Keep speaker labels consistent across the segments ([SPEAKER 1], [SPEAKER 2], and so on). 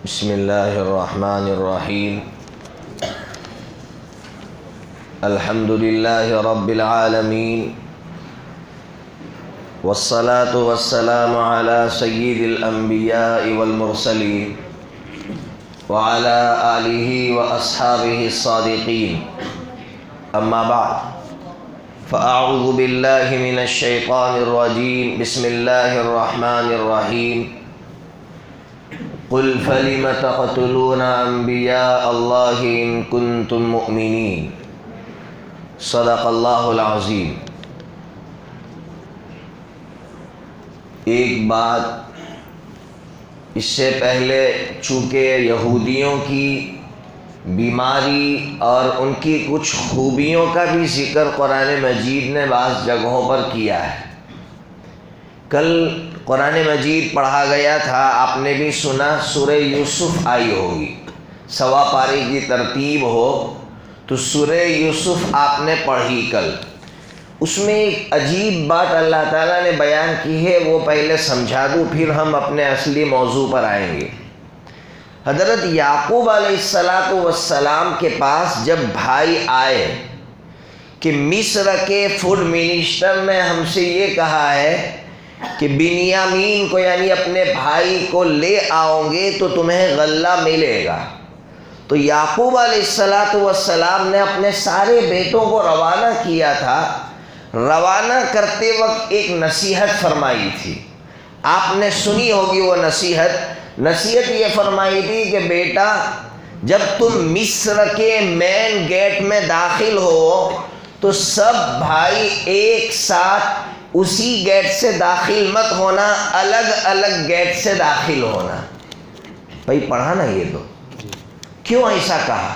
[SPEAKER 1] بسم اللہ الرحمن الرحیم الحمد للہ رب العالمین والصلاة والسلام علی سید الانبیاء والمرسلین وعلی آلہ واصحابہ الصادقین اما بعد فاعوذ باللہ من الشیطان الرجیم بسم اللہ الرحمن الرحیم قل فلم تقتلون انبیاء اللہ ان کنتم مؤمنین صدق اللہ العظیم۔ ایک بات اس سے پہلے چونکہ یہودیوں کی بیماری اور ان کی کچھ خوبیوں کا بھی ذکر قرآن مجید نے بعض جگہوں پر کیا ہے۔ کل قرآن مجید پڑھا گیا تھا، آپ نے بھی سنا، سورہ یوسف آئی ہوگی، سوا پارے کی ترتیب ہو تو سورہ یوسف آپ نے پڑھی کل۔ اس میں ایک عجیب بات اللہ تعالیٰ نے بیان کی ہے، وہ پہلے سمجھا دوں پھر ہم اپنے اصلی موضوع پر آئیں گے۔ حضرت یعقوب علیہ السلام کے پاس جب بھائی آئے کہ مصر کے فوڈ منسٹر نے ہم سے یہ کہا ہے کہ بنیامین کو یعنی اپنے بھائی کو لے آؤ گے تو تمہیں غلہ ملے گا، تو یعقوب علیہ السلام نے اپنے سارے بیٹوں کو روانہ کیا تھا۔ روانہ کرتے وقت ایک نصیحت فرمائی تھی، آپ نے سنی ہوگی وہ نصیحت یہ فرمائی تھی کہ بیٹا جب تم مصر کے مین گیٹ میں داخل ہو تو سب بھائی ایک ساتھ اسی گیٹ سے داخل مت ہونا، الگ الگ گیٹ سے داخل ہونا۔ بھائی پڑھا نا یہ تو، کیوں ایسا کہا؟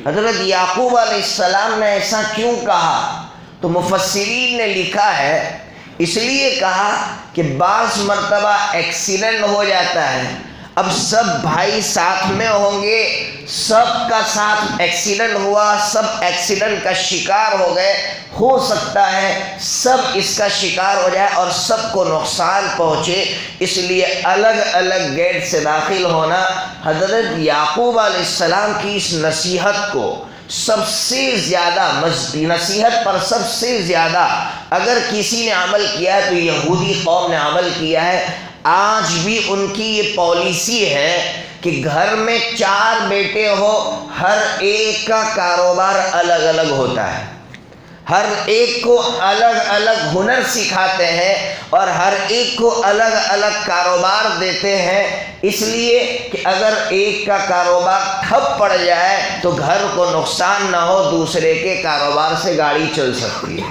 [SPEAKER 1] حضرت یعقوب علیہ السلام نے ایسا کیوں کہا؟ تو مفسرین نے لکھا ہے اس لیے کہا کہ بعض مرتبہ ایکسیڈنٹ ہو جاتا ہے، اب سب بھائی ساتھ میں ہوں گے، سب کا ساتھ ایکسیڈنٹ ہوا، سب ایکسیڈنٹ کا شکار ہو گئے، ہو سکتا ہے سب اس کا شکار ہو جائے اور سب کو نقصان پہنچے، اس لیے الگ الگ گیٹ سے داخل ہونا۔ حضرت یعقوب علیہ السلام کی اس نصیحت کو سب سے زیادہ نصیحت پر سب سے زیادہ اگر کسی نے عمل کیا ہے تو یہودی قوم نے عمل کیا ہے۔ آج بھی ان کی یہ پالیسی ہے کہ گھر میں 4 بیٹے ہو، ہر ایک کا کاروبار الگ الگ ہوتا ہے، ہر ایک کو الگ الگ ہنر سکھاتے ہیں اور ہر ایک کو الگ الگ کاروبار دیتے ہیں، اس لیے کہ اگر ایک کا کاروبار ٹھپ پڑ جائے تو گھر کو نقصان نہ ہو، دوسرے کے کاروبار سے گاڑی چل سکتی ہے۔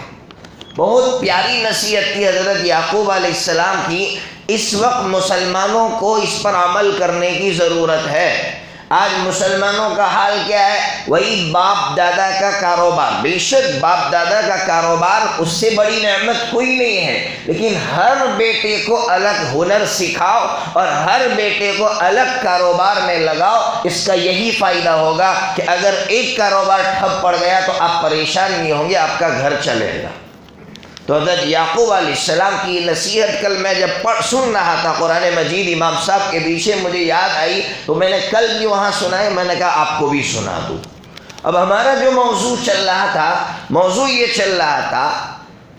[SPEAKER 1] بہت پیاری نصیحت تھی حضرت یعقوب علیہ السلام کی۔ اس وقت مسلمانوں کو اس پر عمل کرنے کی ضرورت ہے۔ آج مسلمانوں کا حال کیا ہے؟ وہی باپ دادا کا کاروبار، بے شک باپ دادا کا کاروبار اس سے بڑی نعمت کوئی نہیں ہے، لیکن ہر بیٹے کو الگ ہنر سکھاؤ اور ہر بیٹے کو الگ کاروبار میں لگاؤ، اس کا یہی فائدہ ہوگا کہ اگر ایک کاروبار ٹھپ پڑ گیا تو آپ پریشان نہیں ہوں گے، آپ کا گھر چلے گا۔ تو حضرت یعقوب علیہ السلام کی نصیحت کل میں جب سن رہا تھا قرآن مجید امام صاحب کے پیچھے مجھے یاد آئی، تو میں نے کل بھی وہاں سنائی، میں نے کہا آپ کو بھی سنا دوں۔ اب ہمارا جو موضوع چل رہا تھا، موضوع یہ چل رہا تھا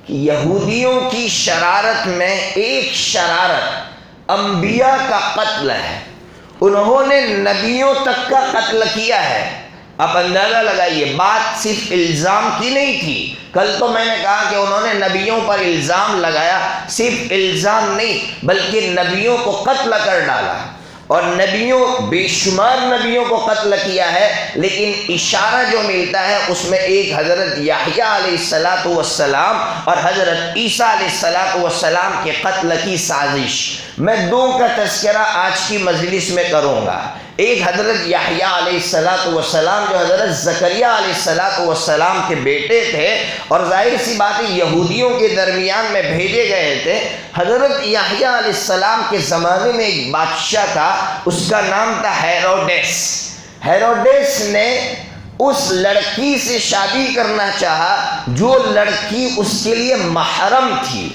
[SPEAKER 1] کہ یہودیوں کی شرارت میں ایک شرارت انبیاء کا قتل ہے، انہوں نے نبیوں تک کا قتل کیا ہے۔ آپ اندازہ لگائیے، بات صرف الزام کی نہیں تھی، کل تو میں نے کہا کہ انہوں نے نبیوں پر الزام لگایا، صرف الزام نہیں بلکہ نبیوں کو قتل کر ڈالا، اور بے شمار نبیوں کو قتل کیا ہے، لیکن اشارہ جو ملتا ہے اس میں ایک حضرت یحییٰ علیہ السلام اور حضرت عیسیٰ علیہ السلام کے قتل کی سازش۔ میں 2 کا تذکرہ آج کی مجلس میں کروں گا۔ ایک حضرت یحییٰ علیہ السلام جو حضرت زکریا علیہ السلام کے بیٹے تھے اور ظاہر سی بات ہے یہودیوں کے درمیان میں بھیجے گئے تھے۔ حضرت یحییٰ علیہ السلام کے زمانے میں ایک بادشاہ تھا، اس کا نام تھا ہیروڈیس۔ ہیروڈیس نے اس لڑکی سے شادی کرنا چاہا جو لڑکی اس کے لیے محرم تھی،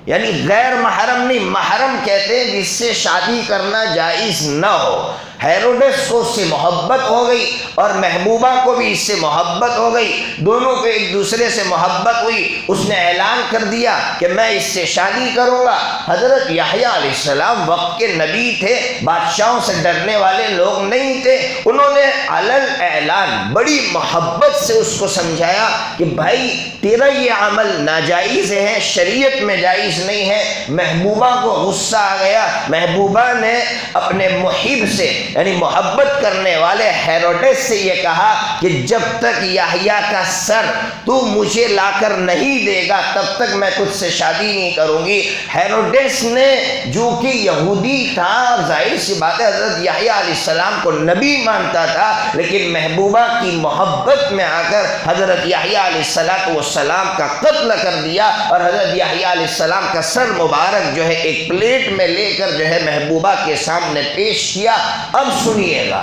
[SPEAKER 1] یعنی غیر محرم نہیں، محرم کہتے ہیں جس سے شادی کرنا جائز نہ ہو۔ ہیروڈس کو اس سے محبت ہو گئی اور محبوبہ کو بھی اس سے محبت ہو گئی، دونوں کو ایک دوسرے سے محبت ہوئی۔ اس نے اعلان کر دیا کہ میں اس سے شادی کروں گا۔ حضرت یحییٰ علیہ السلام وقت کے نبی تھے، بادشاہوں سے ڈرنے والے لوگ نہیں تھے۔ انہوں نے علل اعلان بڑی محبت سے اس کو سمجھایا کہ بھائی تیرا یہ عمل ناجائز ہے، شریعت میں جائز نہیں ہے۔ محبوبہ کو غصہ آ گیا، محبوبہ نے اپنے محب سے یعنی محبت کرنے والے ہیروڈس سے یہ کہا کہ جب تک یحییٰ کا سر تو مجھے لا کر نہیں دے گا تب تک میں تجھ سے شادی نہیں کروں گی۔ ہیروڈس نے جو کہ یہودی تھا، ظاہر سی بات ہے حضرت یحییٰ علیہ السلام کو نبی مانتا تھا، لیکن محبوبہ کی محبت میں آ کر حضرت یحییٰ علیہ السلام کا قتل کر دیا اور حضرت یحییٰ علیہ السلام کا سر مبارک جو ہے ایک پلیٹ میں لے کر جو ہے محبوبہ کے سامنے پیش کیا۔ اب سنیے گا،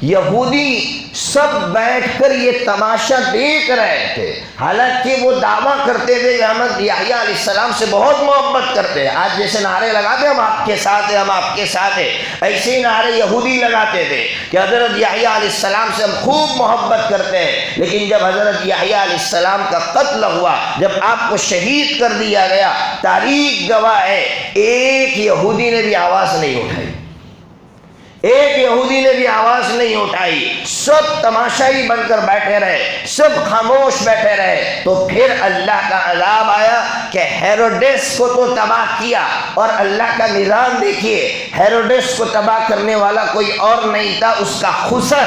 [SPEAKER 1] یہودی سب بیٹھ کر یہ تماشا دیکھ رہے تھے، حالانکہ وہ دعویٰ کرتے تھے کہ ہم یحییٰ علیہ السلام سے بہت محبت کرتے ہیں۔ آج جیسے نعرے لگاتے ہیں ہم آپ کے ساتھ ہیں، ہم آپ کے ساتھ ہیں، ایسے ہی نعرے یہودی لگاتے تھے کہ حضرت یحییٰ علیہ السلام سے ہم خوب محبت کرتے ہیں۔ لیکن جب حضرت یحییٰ علیہ السلام کا قتل ہوا، جب آپ کو شہید کر دیا گیا، تاریخ گواہ ہے ایک یہودی نے بھی آواز نہیں اٹھائی، ایک یہودی نے بھی آواز نہیں اٹھائی، سب تماشائی بن کر بیٹھے رہے، سب خاموش بیٹھے رہے۔ تو پھر اللہ کا عذاب آیا کہ ہیروڈس کو تو تباہ کیا، اور اللہ کا نظام دیکھیے، ہیروڈس کو تباہ کرنے والا کوئی اور نہیں تھا، اس کا خسر،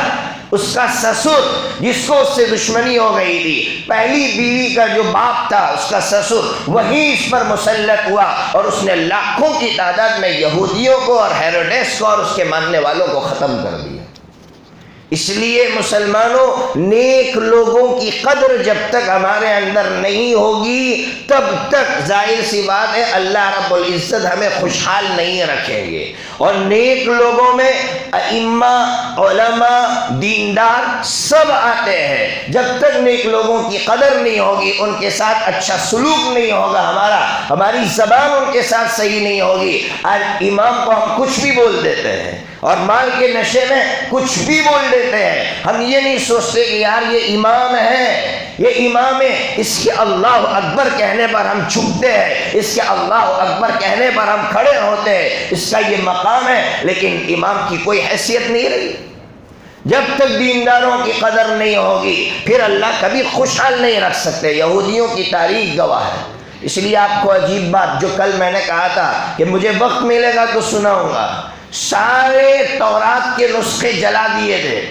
[SPEAKER 1] اس کا سسر، جس کو اس سے دشمنی ہو گئی تھی، پہلی بیوی کا جو باپ تھا اس کا سسر، وہی اس پر مسلط ہوا اور اس نے لاکھوں کی تعداد میں یہودیوں کو اور ہیروڈس کو اور اس کے ماننے والوں کو ختم کر دیا۔ اس لیے مسلمانوں، نیک لوگوں کی قدر جب تک ہمارے اندر نہیں ہوگی تب تک ظاہر سی بات ہے اللہ رب العزت ہمیں خوشحال نہیں رکھیں گے۔ اور نیک لوگوں میں ائمہ، علماء، دیندار سب آتے ہیں۔ جب تک نیک لوگوں کی قدر نہیں ہوگی، ان کے ساتھ اچھا سلوک نہیں ہوگا، ہماری زبان ان کے ساتھ صحیح نہیں ہوگی۔ آج امام کو ہم کچھ بھی بول دیتے ہیں اور مال کے نشے میں کچھ بھی بول دیتے ہیں، ہم یہ نہیں سوچتے کہ یار یہ امام ہے، یہ امام ہے، اس کے اللہ اکبر کہنے پر ہم جھکتے ہیں، اس کے اللہ اکبر کہنے پر ہم کھڑے ہوتے ہیں، اس کا یہ مقام ہے۔ لیکن امام کی کوئی حیثیت نہیں رہی۔ جب تک دینداروں کی قدر نہیں ہوگی پھر اللہ کبھی خوشحال نہیں رکھ سکتے۔ یہودیوں کی تاریخ گواہ ہے۔ اس لیے آپ کو عجیب بات جو کل میں نے کہا تھا کہ مجھے وقت ملے گا تو سناؤں گا، سارے تورات کے نسخے جلا دیے تھے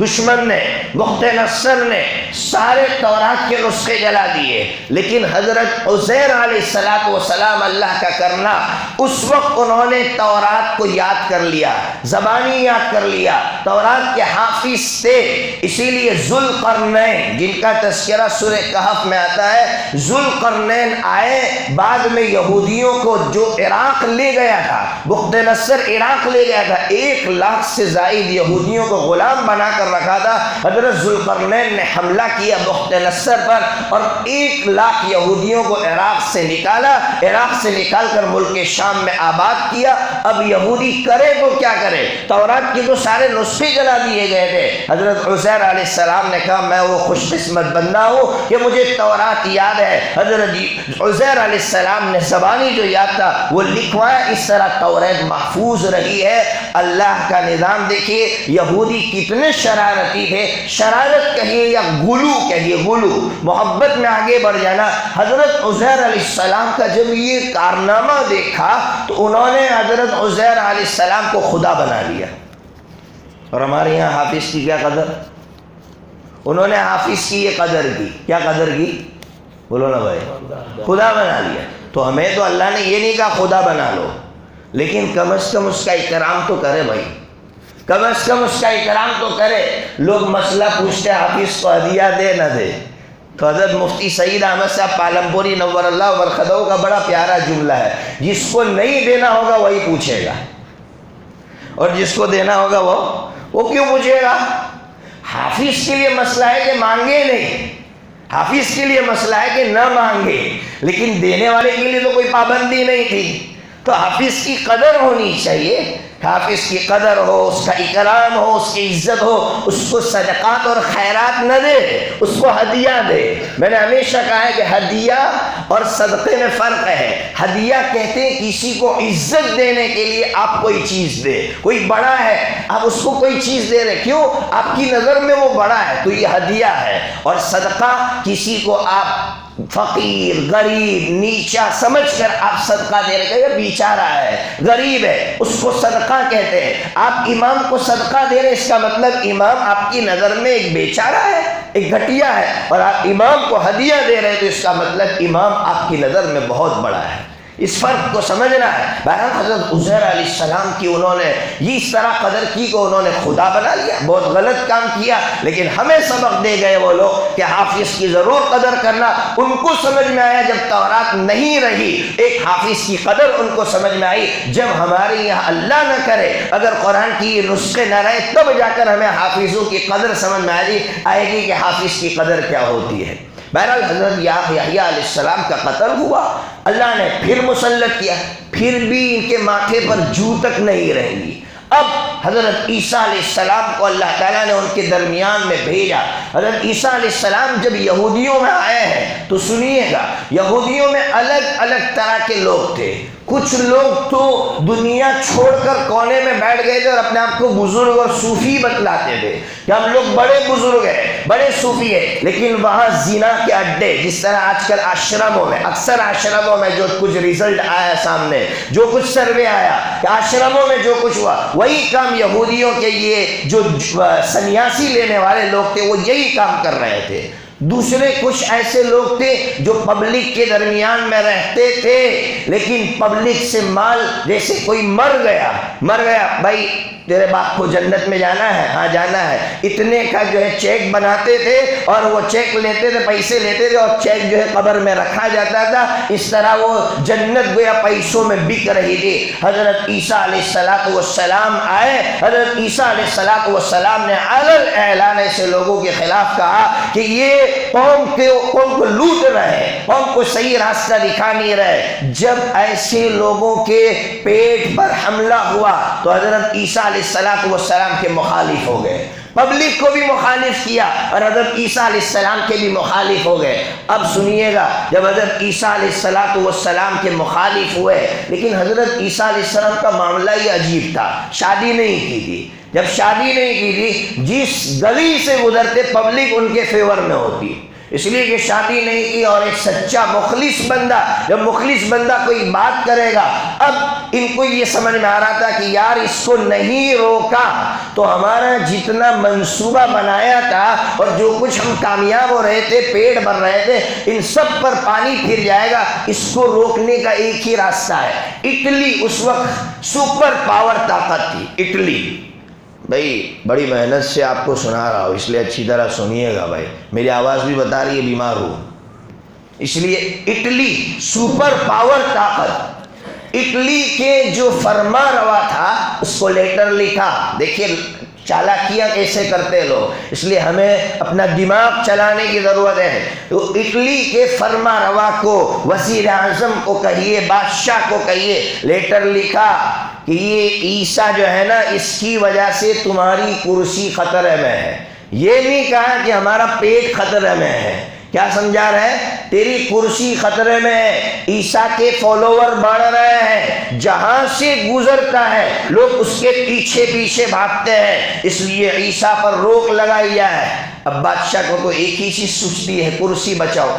[SPEAKER 1] دشمن نے، بخت نصر نے سارے تورات کے نسخے جلا دیے، لیکن حضرت عزیر علیہ السلام اللہ کا کرنا، اس وقت انہوں نے تورات کو یاد کر لیا، زبانی یاد کر لیا، تورات کے حافظ تھے۔ اسی لیے ذوالقرنین جن کا تذکرہ سورہ کہف میں آتا ہے، ذوالقرنین آئے بعد میں یہودیوں کو جو عراق لے گیا تھا، بخت نصر عراق لے گیا تھا، 1,00,000 سے زائد یہودیوں کو غلام بنا کر رکھا تھا۔ حضرت ذوالقرنین نے حملہ کیا بخت نصر پر اور 1,00,000 یہودیوں کو عراق سے نکالا، عراق سے نکال کر ملک شام میں آباد کیا۔ اب یہودی کرے تو کیا کرے، تورات کے تو سارے نسخے جلا دیے گئے تھے۔ حضرت عزیر علیہ السلام نے کہا میں وہ خوش قسمت بندہ ہوں کہ مجھے تورات یاد ہے۔ حضرت عزیر علیہ السلام نے زبانی جو یاد تھا وہ لکھوایا، اس طرح تورات محفوظ رہی ہے۔ اللہ کا نظام دیکھیے، یہودی کتنے شرارتی تھے، شرارت کہیے یا غلو کہیے، غلو محبت میں آگے بڑھ جانا۔ حضرت عزیر علیہ السلام کا جب یہ کارنامہ دیکھا تو انہوں نے حضرت عزیر علیہ السلام کو خدا بنا لیا۔ اور ہمارے یہاں حافظ کی کیا قدر، انہوں نے حافظ کی یہ قدر کی، کیا قدر کی بولو نا بھائی، خدا بنا لیا۔ تو ہمیں تو اللہ نے یہ نہیں کہا خدا بنا لو، لیکن کم از کم اس کا اکرام تو کرے بھائی، کم از کم اس کا اکرام تو کرے۔ لوگ مسئلہ پوچھتے حافظ کو ہدیہ دے نہ دے، تو حضرت مفتی سعید احمد صاحب پالمپوری نور اللہ برخدو کا بڑا پیارا جملہ ہے، جس کو نہیں دینا ہوگا وہی پوچھے گا، اور جس کو دینا ہوگا وہ کیوں پوچھے گا۔ حافظ کے لیے مسئلہ ہے کہ مانگے نہیں، حافظ کے لیے مسئلہ ہے کہ نہ مانگے، لیکن دینے والے کے لیے تو کوئی پابندی نہیں تھی۔ تو حافظ کی قدر ہونی چاہیے، حافظ کی قدر ہو، اس کا اکرام ہو، اس کی عزت ہو، اس کو صدقات اور خیرات نہ دے، اس کو ہدیہ دے۔ میں نے ہمیشہ کہا ہے کہ ہدیہ اور صدقے میں فرق ہے۔ ہدیہ کہتے ہیں کسی کو عزت دینے کے لیے آپ کوئی چیز دے، کوئی بڑا ہے آپ اس کو کوئی چیز دے رہے، کیوں؟ آپ کی نظر میں وہ بڑا ہے تو یہ ہدیہ ہے۔ اور صدقہ کسی کو آپ فقیر، غریب، نیچا سمجھ کر آپ صدقہ دے رہے ہیں، بیچارہ ہے، غریب ہے، اس کو صدقہ کہتے ہیں۔ آپ امام کو صدقہ دے رہے ہیں، اس کا مطلب امام آپ کی نظر میں ایک بیچارہ ہے، ایک گھٹیا ہے، اور آپ امام کو ہدیہ دے رہے ہیں تو اس کا مطلب امام آپ کی نظر میں بہت بڑا ہے۔ اس فرق کو سمجھنا ہے۔ بہرحال حضرت عزیر علیہ السلام کی انہوں نے یہ اس طرح قدر کی کہ انہوں نے خدا بنا لیا، بہت غلط کام کیا، لیکن ہمیں سبق دے گئے وہ لوگ کہ حافظ کی ضرور قدر کرنا۔ ان کو سمجھ میں آیا جب تورات نہیں رہی، ایک حافظ کی قدر ان کو سمجھ میں آئی جب ہمارے یہاں اللہ نہ کرے اگر قرآن کی یہ نسخے نہ رہے، تب جا کر ہمیں حافظوں کی قدر سمجھ میں آئے گی کہ حافظ کی قدر کیا ہوتی ہے۔ بہرحال حضرت یحییٰ علیہ السلام کا قتل ہوا، اللہ نے پھر مسلط کیا، پھر بھی ان کے ماتھے پر جو تک نہیں رہیں گی۔ اب حضرت عیسیٰ علیہ السلام کو اللہ تعالیٰ نے ان کے درمیان میں بھیجا۔ حضرت عیسیٰ علیہ السلام جب یہودیوں میں آئے ہیں تو سنیے گا، یہودیوں میں الگ الگ طرح کے لوگ تھے۔ کچھ لوگ تو دنیا چھوڑ کر کونے میں بیٹھ گئے تھے اور اپنے آپ کو بزرگ اور صوفی بتلاتے تھے کہ ہم لوگ بڑے بزرگ ہیں، بڑے صوفی ہیں، لیکن وہاں زنا کے اڈے، جس طرح آج کل آشرموں میں، اکثر آشرموں میں جو کچھ رزلٹ آیا سامنے، جو کچھ سروے آیا کہ آشرموں میں جو کچھ ہوا، وہی کام یہودیوں کے یہ جو سنیاسی لینے والے لوگ تھے وہ یہی کام کر رہے تھے۔ دوسرے کچھ ایسے لوگ تھے جو پبلک کے درمیان میں رہتے تھے، لیکن پبلک سے مال، جیسے کوئی مر گیا بھائی تیرے باپ کو جنت میں جانا ہے، ہاں جانا ہے، اتنے کا جو ہے چیک بناتے تھے اور وہ چیک لیتے تھے، پیسے لیتے تھے اور چیک جو ہے قبر میں رکھا جاتا تھا۔ اس طرح وہ جنت گویا پیسوں میں بک رہی تھی۔ حضرت عیسیٰ علیہ السلام آئے، حضرت عیسیٰ علیہ السلام نے علل اعلان ایسے لوگوں کے خلاف کہا کہ یہ قوم کو لوٹ رہے، قوم کو صحیح راستہ دکھا نہیں رہے۔ جب ایسے لوگوں کے پیٹ پر حملہ ہوا تو حضرت عیسیٰ علیہ السلام کے مخالف ہو گئے، پبلک کو بھی مخالف کیا اور حضرت عیسیٰ علیہ السلام کے بھی مخالف ہو گئے۔ اب سنیے گا، جب حضرت عیسیٰ علیہ السلام کے مخالف ہوئے، لیکن حضرت عیسیٰ علیہ السلام کا معاملہ ہی عجیب تھا، شادی نہیں کی تھی۔ جب شادی نہیں کی تھی، جس گلی سے گزرتے پبلک ان کے فیور میں ہوتی، اس لیے کہ شادی نہیں کی۔ اور ایک سچا مخلص بندہ، جب مخلص بندہ کوئی بات کرے گا، اب ان کو یہ سمجھ میں آ رہا تھا کہ یار اس کو نہیں روکا تو ہمارا جتنا منصوبہ بنایا تھا اور جو کچھ ہم کامیاب ہو رہے تھے، پیٹ بھر رہے تھے، ان سب پر پانی پھر جائے گا۔ اس کو روکنے کا ایک ہی راستہ ہے۔ اٹلی اس وقت سپر پاور طاقت تھی، اٹلی۔ بھائی بڑی محنت سے آپ کو سنا رہا ہوں، اس لیے اچھی طرح سنیے گا بھائی، میری آواز بھی بتا رہی ہے بیمار ہوں، اس لیے اٹلی سپر پاور طاقت، اٹلی کے جو فرما روا تھا اس کو لیٹر لکھا۔ دیکھیے چالاکیاں کیسے کرتے لوگ، اس لیے ہمیں اپنا دماغ چلانے کی ضرورت ہے۔ تو اٹلی کے فرما روا کو، وزیر اعظم کو کہیے، بادشاہ کو کہیے، لیٹر لکھا کہ یہ عیسیٰ جو ہے نا، اس کی وجہ سے تمہاری کرسی خطرے میں ہے۔ یہ نہیں کہا کہ ہمارا پیٹ خطرے میں ہے، کیا سمجھا رہے؟ تیری کرسی خطرے میں ہے، عیسیٰ کے فالوور بڑھ رہے ہیں، جہاں سے گزرتا ہے لوگ اس کے پیچھے پیچھے بھاگتے ہیں، اس لیے عیسیٰ پر روک لگائی ہے۔ اب بادشاہ کو تو ایک ہی چیز سوچتی ہے، کرسی بچاؤ،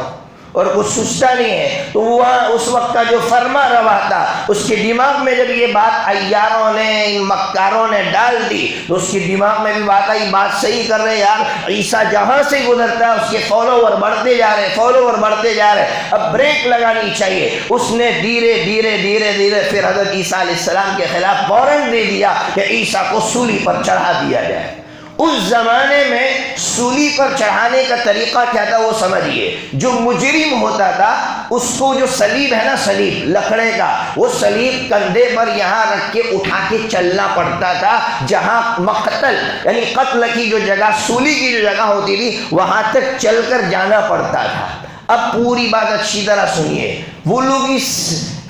[SPEAKER 1] اور کچھ سوچتا نہیں ہے۔ تو وہاں اس وقت کا جو فرما روا تھا، اس کے دماغ میں جب یہ بات عیاروں نے، ان مکاروں نے ڈال دی تو اس کے دماغ میں بھی بات آئی، بات صحیح کر رہے یار، عیسیٰ جہاں سے گزرتا ہے اس کے فالوور بڑھتے جا رہے، فالوور بڑھتے جا رہے، اب بریک لگانی چاہیے۔ اس نے دھیرے دھیرے پھر حضرت عیسیٰ علیہ السلام کے خلاف وارنٹ دے دیا کہ عیسیٰ کو سولی پر چڑھا دیا جائے۔ اس زمانے میں سولی پر چڑھانے کا طریقہ کیا تھا وہ سمجھیے۔ جو مجرم ہوتا تھا اس کو جو صلیب ہے نا، صلیب لکڑے کا، وہ صلیب کندھے پر یہاں رکھ کے اٹھا کے چلنا پڑتا تھا، جہاں مقتل یعنی قتل کی جو جگہ، سولی کی جو جگہ ہوتی تھی، وہاں تک چل کر جانا پڑتا تھا۔ اب پوری بات اچھی طرح سنیے، وہ لوگ اس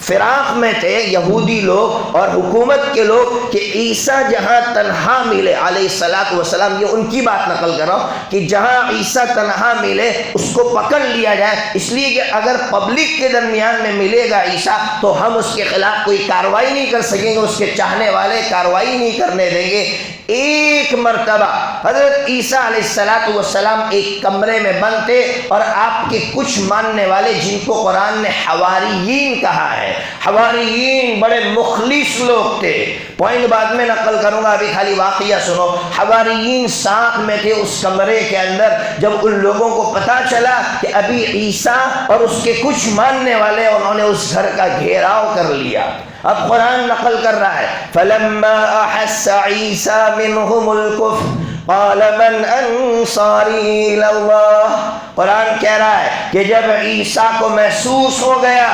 [SPEAKER 1] فراق میں تھے یہودی لوگ اور حکومت کے لوگ کہ عیسیٰ جہاں تنہا ملے علیہ الصلوۃ والسلام، یہ ان کی بات نقل کر رہا ہوں کہ جہاں عیسیٰ تنہا ملے اس کو پکڑ لیا جائے، اس لیے کہ اگر پبلک کے درمیان میں ملے گا عیسیٰ تو ہم اس کے خلاف کوئی کارروائی نہیں کر سکیں گے، اس کے چاہنے والے کارروائی نہیں کرنے دیں گے۔ ایک مرتبہ حضرت عیسیٰ علیہ الصلوۃ والسلام ایک کمرے میں بند تھے اور آپ کے کچھ ماننے والے جن کو قرآن نے حواریین کہا ہے، حواریین بڑے مخلص لوگ تھے، پوائنٹ بعد میں نقل کروں گا، ابھی خالی واقعہ سنو۔ حواریین ساتھ میں تھے اس کمرے کے اندر، جب ان لوگوں کو پتا چلا کہ ابھی عیسیٰ اور اس کے کچھ ماننے والے انہوں نے اس گھر کا گھیراؤ کر لیا۔ اب قرآن نقل کر رہا ہے فَلَمَّا أَحَسَّ عِيسَىٰ مِنْهُمُ الْكُفْرَ قَالَ مَنْ أَنصَارِي إِلَى اللَّهِ، قرآن کہہ رہا ہے کہ جب عیسیٰ کو محسوس ہو گیا،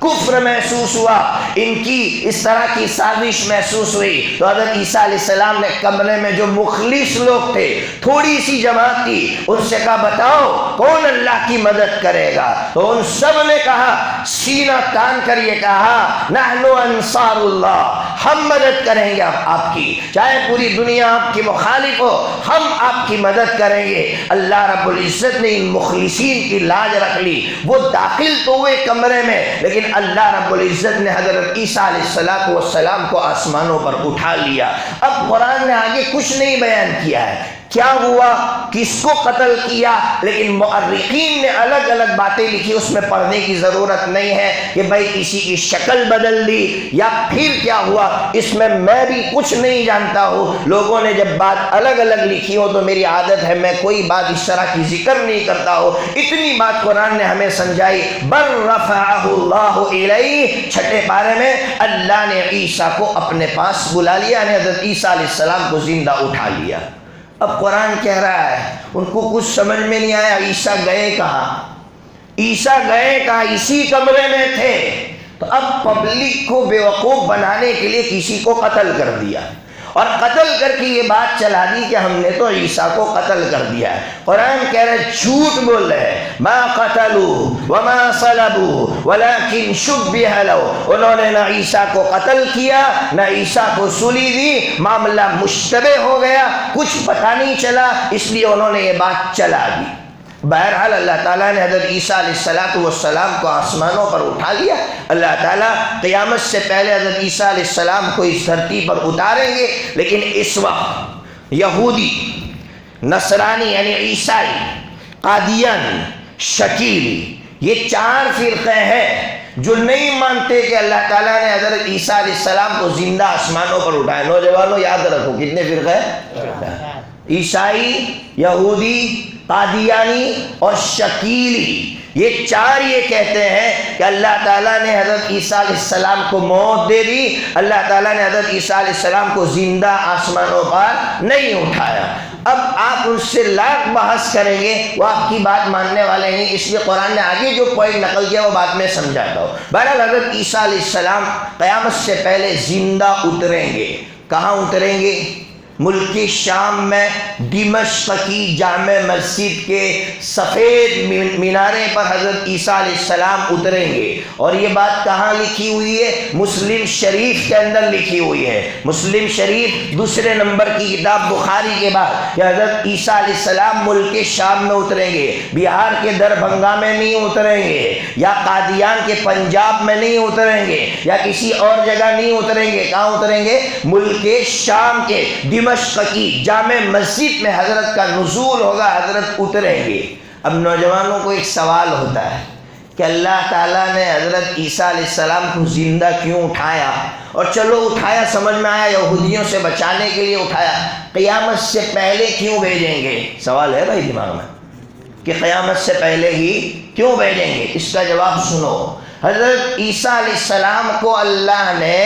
[SPEAKER 1] کفر محسوس ہوا، ان کی اس طرح کی سازش محسوس ہوئی، تو حضرت عیسیٰ علیہ السلام نے کمرے میں جو مخلص لوگ تھے، تھوڑی سی جماعت تھی، ان سے کہا بتاؤ کون اللہ کی مدد کرے گا؟ تو ان سب نے کہا، سینہ تان کر یہ کہا، نحن انصار اللہ، ہم مدد کریں گے آپ کی، چاہے پوری دنیا آپ کی مخالف ہو، ہم آپ کی مدد کریں گے۔ اللہ رب العزت نے ان مخلصین کی لاج رکھ لی، وہ داخل تو ہوئے کمرے میں، لیکن اللہ رب العزت نے حضرت عیسیٰ علیہ السلام کو آسمانوں پر اٹھا لیا۔ اب قرآن نے آگے کچھ نہیں بیان کیا ہے کیا ہوا، کس کو قتل کیا، لیکن مؤرخین نے الگ الگ باتیں لکھی، اس میں پڑھنے کی ضرورت نہیں ہے کہ بھائی کسی کی شکل بدل دی یا پھر کیا ہوا، اس میں بھی کچھ نہیں جانتا ہوں۔ لوگوں نے جب بات الگ الگ لکھی ہو تو میری عادت ہے میں کوئی بات اس طرح کی ذکر نہیں کرتا ہوں۔ اتنی بات قرآن نے ہمیں سمجھائی، بل رفعہ اللہ الیہ، چھٹے پارے میں اللہ نے عیسیٰ کو اپنے پاس بلا لیا، یعنی حضرت عیسیٰ علیہ السلام کو زندہ اٹھا لیا۔ اب قرآن کہہ رہا ہے ان کو کچھ سمجھ میں نہیں آیا، عیسیٰ گئے کہاں، عیسیٰ گئے کہاں، اسی کمرے میں تھے۔ تو اب پبلک کو بیوقوف بنانے کے لیے کسی کو قتل کر دیا، اور قتل کر کے یہ بات چلا دی کہ ہم نے تو عیسیٰ کو قتل کر دیا ہے۔ قرآن کہہ رہے جھوٹ بول رہے ہیں، ما قتلوا وما صلبوا ولكن شبه له، انہوں نے نہ عیسیٰ کو قتل کیا نہ عیسیٰ کو سولی دی، معاملہ مشتبہ ہو گیا، کچھ پتہ نہیں چلا، اس لیے انہوں نے یہ بات چلا دی۔ بہرحال اللہ تعالیٰ نے حضرت عیسیٰ علیہ السلام کو آسمانوں پر اٹھا لیا۔ اللہ تعالیٰ قیامت سے پہلے حضرت عیسیٰ علیہ السلام کو اس دھرتی پر اتاریں گے، لیکن اس وقت یہودی، نصرانی یعنی عیسائی، قادیانی، شکیلی، یہ چار فرقے ہیں جو نہیں مانتے کہ اللہ تعالیٰ نے حضرت عیسیٰ علیہ السلام کو زندہ آسمانوں پر اٹھایا۔ نوجوانوں یاد رکھو کتنے فرقے ہیں، عیسائی، یہودی، قادیانی اور شکیلی، یہ چار یہ کہتے ہیں کہ اللہ تعالیٰ نے حضرت عیسیٰ علیہ السلام کو موت دے دی، اللہ تعالیٰ نے حضرت عیسیٰ علیہ السلام کو زندہ آسمانوں پر نہیں اٹھایا۔ اب آپ ان سے لاکھ بحث کریں گے، وہ آپ کی بات ماننے والے نہیں، اس لیے قرآن نے آگے جو پوائنٹ نقل کیا وہ بات میں سمجھاتا ہوں۔ بہرحال حضرت عیسیٰ علیہ السلام قیامت سے پہلے زندہ اتریں گے۔ کہاں اتریں گے؟ ملک شام میں دمشق کی جامع مسجد کے سفید مینارے پر حضرت عیسیٰ علیہ السلام اتریں گے، اور یہ بات کہاں لکھی ہوئی ہے؟ مسلم شریف کے اندر لکھی ہوئی ہے۔ مسلم شریف دوسرے نمبر کی کتاب بخاری کے بعد کہ حضرت عیسیٰ علیہ السلام ملک شام میں اتریں گے، بہار کے دربھنگا میں نہیں اتریں گے، یا قادیان کے پنجاب میں نہیں اتریں گے، یا کسی اور جگہ نہیں اتریں گے۔ کہاں اتریں گے؟ ملک شام کے دمشق کی جامع مسجد میں حضرت کا نزول ہوگا، حضرت اتریں گے۔ اب نوجوانوں کو ایک سوال ہوتا ہے کہ اللہ تعالیٰ نے حضرت عیسیٰ علیہ السلام کو زندہ کیوں اٹھایا؟ اور چلو اٹھایا سمجھ میں آیا، یہودیوں سے بچانے کے لیے اٹھایا، قیامت سے پہلے کیوں بھیجیں گے؟ سوال ہے بھائی دماغ میں کہ قیامت سے پہلے ہی کیوں بھیجیں گے؟ اس کا جواب سنو۔ حضرت عیسیٰ علیہ السلام کو اللہ نے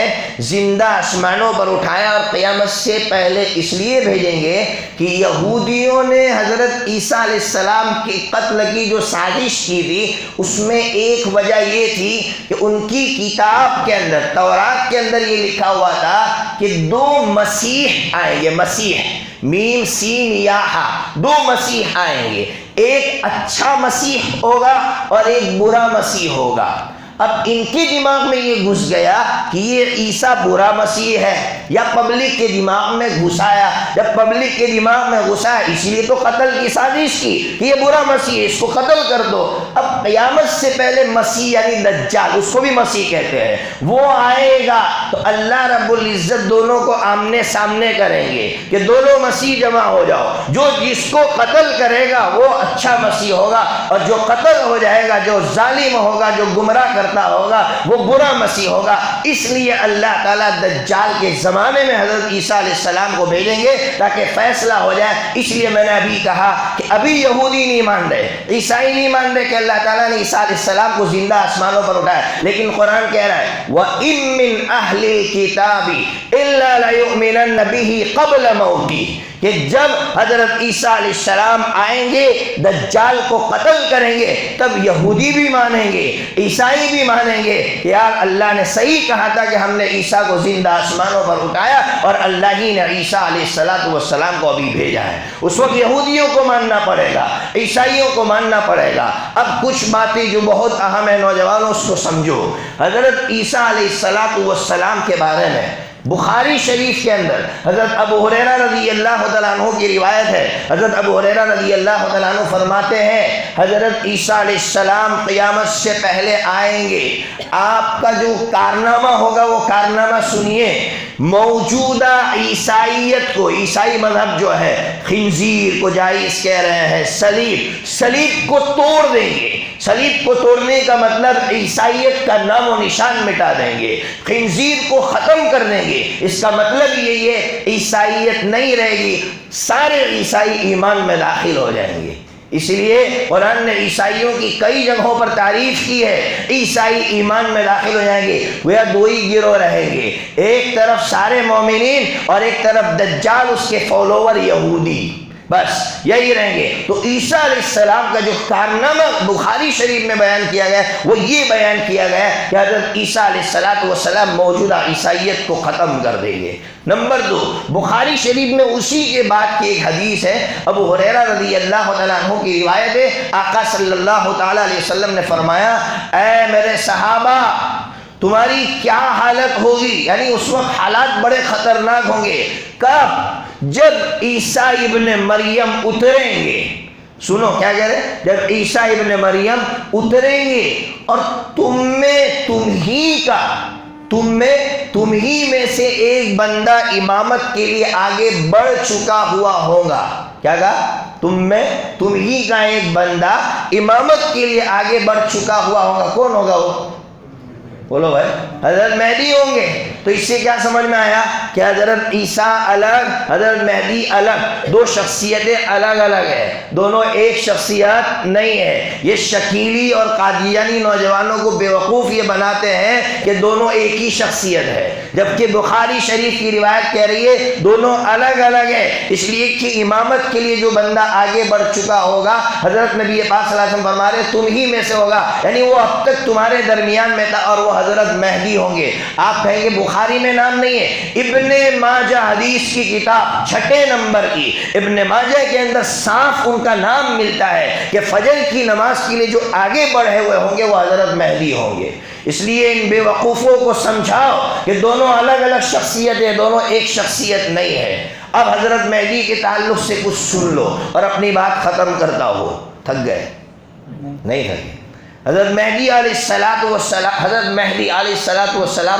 [SPEAKER 1] زندہ آسمانوں پر اٹھایا اور قیامت سے پہلے اس لیے بھیجیں گے کہ یہودیوں نے حضرت عیسیٰ علیہ السلام کی قتل کی جو سازش کی تھی، اس میں ایک وجہ یہ تھی کہ ان کی کتاب کے اندر، تورات کے اندر یہ لکھا ہوا تھا کہ دو مسیح آئیں گے، مسیح میم سین یا ہا، دو مسیح آئیں گے، ایک اچھا مسیح ہوگا اور ایک برا مسیح ہوگا۔ اب ان کے دماغ میں یہ گھس گیا کہ یہ عیسیٰ برا مسیح ہے، یا پبلک کے دماغ میں گھسایا، جب پبلک کے دماغ میں گھسایا اس لیے تو قتل کی سازش کی کہ یہ برا مسیح ہے، اس کو قتل کر دو۔ اب قیامت سے پہلے مسیح یعنی دجال، اس کو بھی مسیح کہتے ہیں، وہ آئے گا تو اللہ رب العزت دونوں کو آمنے سامنے کریں گے کہ دونوں مسیح جمع ہو جاؤ، جو جس کو قتل کرے گا وہ اچھا مسیح ہوگا، اور جو قتل ہو جائے گا، جو ظالم ہوگا، جو گمراہ کرتا ہوگا، وہ برا مسیح ہوگا۔ اس لیے اللہ تعالیٰ دجال کے زمانے میں حضرت عیسیٰ علیہ السلام کو بھیجیں گے تاکہ فیصلہ ہو جائے۔ اس لیے میں نے ابھی کہا کہ ابھی یہودی نہیں مان رہے، عیسائی نہیں مان رہے کہ اللہ تعالیٰ نے عیسیٰ علیہ السلام کو زندہ آسمانوں پر اٹھایا، لیکن قرآن کہہ رہا ہے وَإِن مِّنْ أَهْلِ الْكِتَابِ إِلَّا لَيُؤْمِنَنَّ بِهِ قَبْلَ مَوْتِهِ، کہ جب حضرت عیسیٰ علیہ السلام آئیں گے دجال کو قتل کریں گے تب یہودی بھی مانیں گے، عیسائی بھی مانیں گے کہ یار اللہ نے صحیح کہا تھا کہ ہم نے عیسیٰ کو زندہ آسمانوں پر اٹھایا، اور اللہ ہی نے عیسیٰ علیہ السلام کو ابھی بھیجا ہے۔ اس وقت یہودیوں کو ماننا پڑے گا، عیسائیوں کو ماننا پڑے گا۔ اب کچھ باتیں جو بہت اہم ہیں نوجوانوں، اس کو سمجھو۔ حضرت عیسیٰ علیہ السلام کے بارے میں بخاری شریف کے اندر حضرت ابو ہریرہ رضی اللہ تعالیٰ عنہ کی روایت ہے۔ حضرت ابو ہریرہ رضی اللہ تعالیٰ عنہ فرماتے ہیں حضرت عیسیٰ علیہ السلام قیامت سے پہلے آئیں گے، آپ کا جو کارنامہ ہوگا وہ کارنامہ سنیے۔ موجودہ عیسائیت کو، عیسائی مذہب جو ہے خنزیر کو جائز کہہ رہے ہیں، صلیب کو توڑ دیں گے۔ صلیب کو توڑنے کا مطلب عیسائیت کا نام و نشان مٹا دیں گے، خنزیر کو ختم کر دیں گے۔ اس کا مطلب یہی ہے عیسائیت نہیں رہے گی، سارے عیسائی ایمان میں داخل ہو جائیں گے۔ اس لیے قرآن نے عیسائیوں کی کئی جگہوں پر تعریف کی ہے، عیسائی ایمان میں داخل ہو جائیں گے۔ وہ دو ہی گروہ رہیں گے، ایک طرف سارے مومنین اور ایک طرف دجال اس کے فالوور یہودی، بس یہی رہیں گے۔ تو عیسیٰ علیہ السلام کا جو کارنامہ بخاری شریف میں بیان کیا گیا ہے وہ یہ بیان کیا گیا ہے کہ حضرت عیسیٰ علیہ السلام موجودہ عیسائیت کو ختم کر دیں گے۔ نمبر 2، بخاری شریف میں اسی کے بعد کی ایک حدیث ہے، ابو ہریرہ رضی اللہ تعالیٰ عنہ کی روایت ہے، آقا صلی اللہ تعالیٰ علیہ وسلم نے فرمایا اے میرے صحابہ تمہاری کیا حالت ہوگی، یعنی اس وقت حالات بڑے خطرناک ہوں گے۔ کب؟ جب عیسیٰ ابن مریم اتریں گے۔ سنو کیا کہہ رہے ہیں، جب عیسیٰ ابن مریم اتریں گے اور تم ہی میں سے ایک بندہ امامت کے لیے آگے بڑھ چکا ہوا ہوگا۔ کیا کہا؟ تم ہی کا ایک بندہ امامت کے لیے آگے بڑھ چکا ہوا ہوگا۔ کون ہوگا وہ؟ بولو بھائی، حضرت مہدی ہوں گے۔ تو اس سے کیا سمجھ میں آیا کہ حضرت عیسیٰ الگ، حضرت مہدی الگ، دو شخصیتیں الگ الگ ہیں، دونوں ایک شخصیت نہیں ہے۔ یہ شکیلی اور قادیانی نوجوانوں کو بیوقوف یہ بناتے ہیں کہ دونوں ایک ہی شخصیت ہے، جبکہ بخاری شریف کی روایت کہہ رہی ہے دونوں الگ الگ ہیں۔ اس لیے کہ امامت کے لیے جو بندہ آگے بڑھ چکا ہوگا، حضرت نبی پاک صلی اللہ علیہ وسلم فرما رہے تم ہی میں سے ہوگا، یعنی وہ اب تک تمہارے درمیان میں تھا اور وہ حضرت مہدی ہوں گے۔ آپ کہیں گے بخاری میں نام نہیں ہے، ابن ماجہ حدیث کی کتاب 6 نمبر کی ابن ماجہ کے اندر صاف ان کا نام ملتا ہے کہ فجر کی نماز کے لیے جو آگے بڑھے ہوئے ہوں گے وہ حضرت مہدی ہوں گے۔ اس لیے ان بے وقوفوں کو سمجھاؤ کہ دونوں الگ الگ شخصیتیں، دونوں ایک شخصیت نہیں ہے۔ اب حضرت مہدی کے تعلق سے کچھ سن لو اور اپنی بات ختم کرتا ہو۔ تھک گئے؟ نہیں تھکے؟ حضرت مہدی علیہ السلام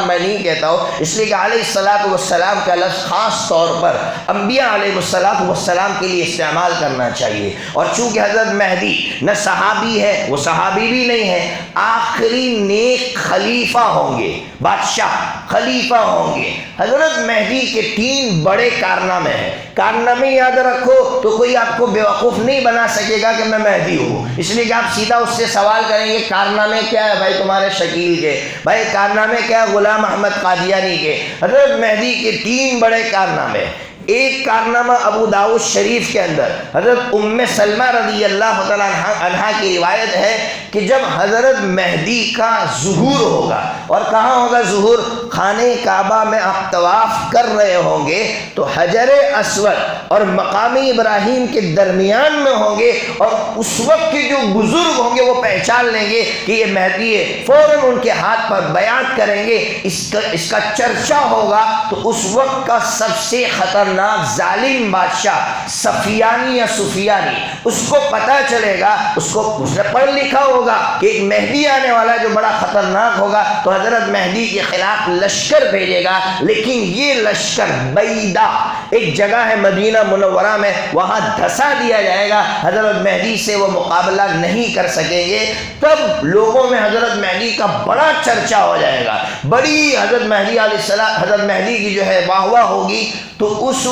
[SPEAKER 1] میں نہیں کہتا ہوں، اس لیے کہ علیہ السلام کا لفظ خاص طور پر انبیاء علیہ السلام کے لیے استعمال کرنا چاہیے۔ اور چونکہ حضرت مہدی نہ صحابی ہے، وہ صحابی بھی نہیں ہے، آخری نیک خلیفہ ہوں گے، بادشاہ خلیفہ ہوں گے۔ حضرت مہدی کے 3 بڑے کارنامے ہیں، کارنامے یاد رکھو تو کوئی آپ کو بیوقوف نہیں بنا سکے گا کہ میں مہدی ہوں، اس لیے کہ آپ سیدھا اس سے سوال کریں گے کارنامے کیا ہے بھائی تمہارے شکیل کے، بھائی کارنامے کیا ہے غلام احمد قادیانی کے۔ حضرت مہدی کے 3 بڑے کارنامے، ایک کارنامہ ابو داؤد شریف کے اندر حضرت ام سلمہ رضی اللہ تعالیٰ عنہا کی روایت ہے کہ جب حضرت مہدی کا ظہور ہوگا، اور کہاں ہوگا ظہور؟ خانہ کعبہ میں آپ طواف کر رہے ہوں گے تو حجر اسود اور مقام ابراہیم کے درمیان میں ہوں گے، اور اس وقت کے جو بزرگ ہوں گے وہ پہچان لیں گے کہ یہ مہدی ہے، فوراً ان کے ہاتھ پر بیعت کریں گے، اس کا چرچا ہوگا۔ تو اس وقت کا سب سے خطرناک ظالم بادشاہ صفیانی یا سفیانی، اس کو پتہ چلے گا، اس نے پڑھ لکھا ہوگا کہ ایک مہدی آنے والا جو بڑا خطرناک ہوگا، تو حضرت مہدی کے خلاف لشکر بھیجے گا، لیکن یہ لشکر بیدا ایک جگہ ہے مدینہ منورہ میں، وہاں دھسا دیا جائے گا، حضرت مہدی سے وہ مقابلہ نہیں کر سکیں گے۔ تب لوگوں میں حضرت مہدی کا بڑا چرچا ہو جائے گا، بڑی حضرت مہدی علیہ السلام، حضرت مہدی کی جو ہے واہ واہ ہوگی۔ تو اس